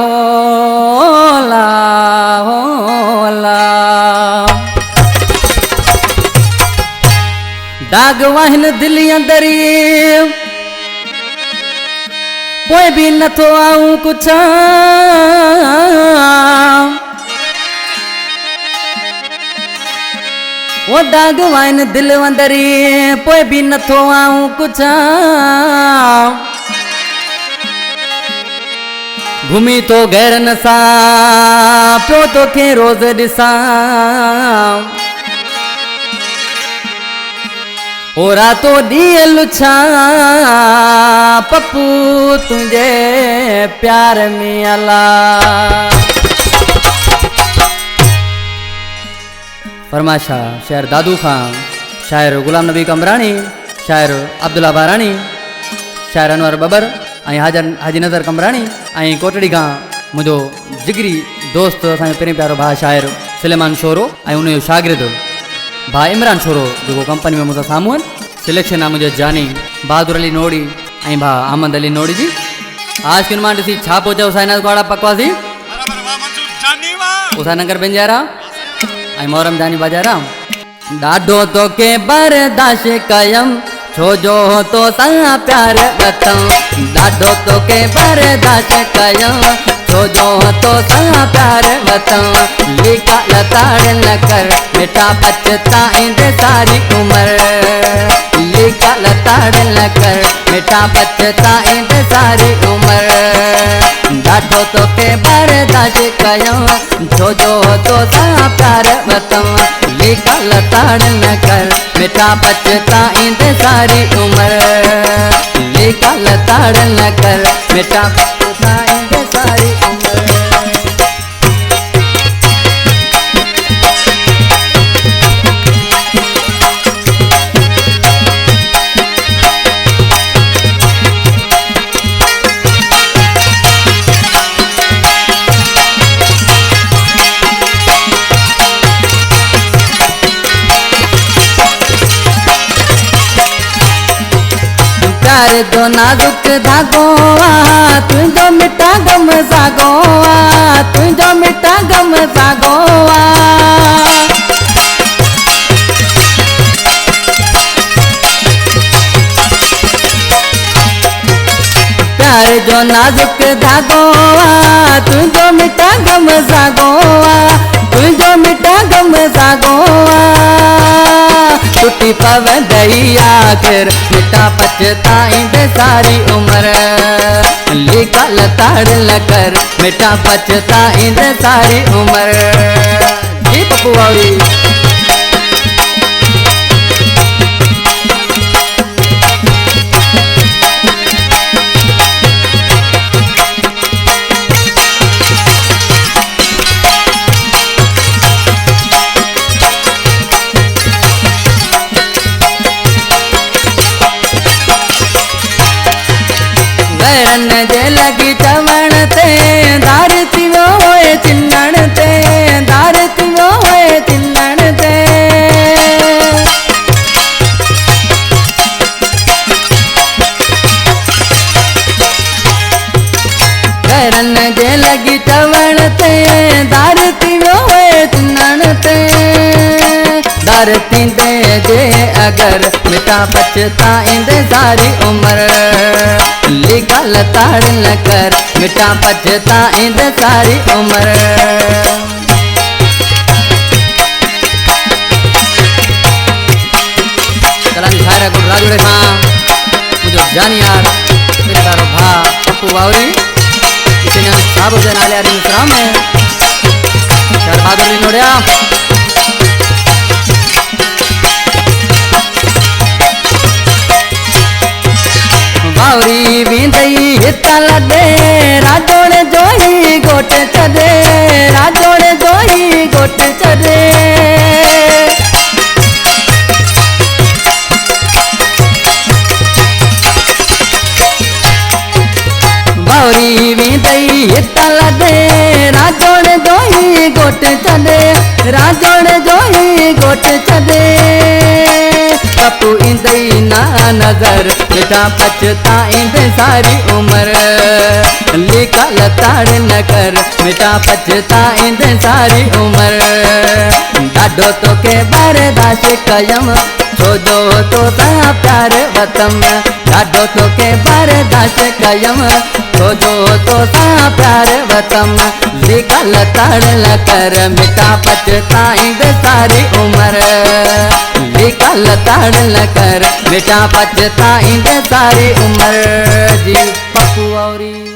होला होला दाग वाहिन दिल अंदरी कोई भी न थो आऊं कुछ वो दाग वाइन दिल अंदरी पोइ भी न थो आऊं कुछ घुमी तो गैरन सा पियो तो के रोज ॾिसां ओ रातो ॾींहं लुछा पप्पू तुंहिंजे प्यार में अला फरमाशा शायर दादू खान शायर गुलाम नबी कमरानी शायर अब्दुल्ला बारानी शायर अनवर बबर हाजी नज़र कमरानी कोटड़ी का मुझो जिगरी दोस्त असांजो पहिरीं प्यारो भाउ शायर सुलेमान शोरो उनजो शागिर्द भाउ इमरान शोरो जो कंपनी में मुझे साम्हूं सिलेक्शन आहे मुझे जानी बहादुर अली नोड़ी भाउ अहमद अली नोड़ी जी आज किन मां ॾिसी छा पोइ चयो साइनाथ वाड़ा पकवासी उसानगर बंजारा मोहरम जानी बाजारा ॾाढो तोखे बर्दाश्त कयम छो जो तो सा प्यार वतम ॾाढो तोखे बर्दाश्त कयम छो जो तो सा प्यार वतम लिका लताड़ न कर बेटा पछताईंदे सारी उम्र लिका लताड़ न कर बेटा पछताईंदे सारी उम्र ॾाढो तोखे बर्दाश्त कयम छो जो तो सा प्यार वतम लिका लताड़ न कर बेटा पछताईंदे सारी उम्र लिका लताड़ न कर बेटा पछताईंदे सारी उम्र प्यार जो नाजुक धागो तुझो मिठा गम सागो तुझो मिठा गम सागो प्यार जो नाजुक धागो तुझो मिठा गम सागो तुझो मिठा गम सागो टूटी पवंदई आखिर मिठा पछताईंदे सारी उम्र लिका लताड़ न कर मिठा पछताईंदे सारी उम्र जी पप्पू वाली गैरन जे लगी चवण ते धार थी वियो होए चिन्नण ते धार थी वियो होए चिन्नण ते गैरन जे लगी चवण ते धार थी वियो होए चिन्नण ते धार थींदे जे अगर मिठा पछताईंदे सारी उम्र लिका लताड़ न कर मिठा पछताईंदे सारी उम्र चलन शायर गुरु राजुड़े खां मुझो जानी यार मेरे प्यारो भा पप्पू वावरी इतने साहब जे नाले वाली मिसराम में शायर बहादुर अली नोड़िया बावरी विंदई हिता लॾे राजोड़े जो ही गोट छॾे राजोड़े जो ही गोट छॾे बावरी विंदई हिता लॾे राजोड़े जो ही गोट छॾे राजोड़े जो ही गोट छॾे पप्पू इंदई ना नजर मिठा पछताईंदे सारी उम्र लिका लताड़ न कर मिटा पछताईंदे सारी उम्र ॾाढो तोखे बर्दाश्त कयम छो जो तो सा प्यार वतम ॾाढो तोखे बर्दाश्त कयम छो जो तो सा प्यार वतम लिखा लताड़ न कर मिटा पछताईंदे सारी उम्र लिखा लताड़ न कर मिटा पछताईंदे सारी उम्र जी पप्पू औरी।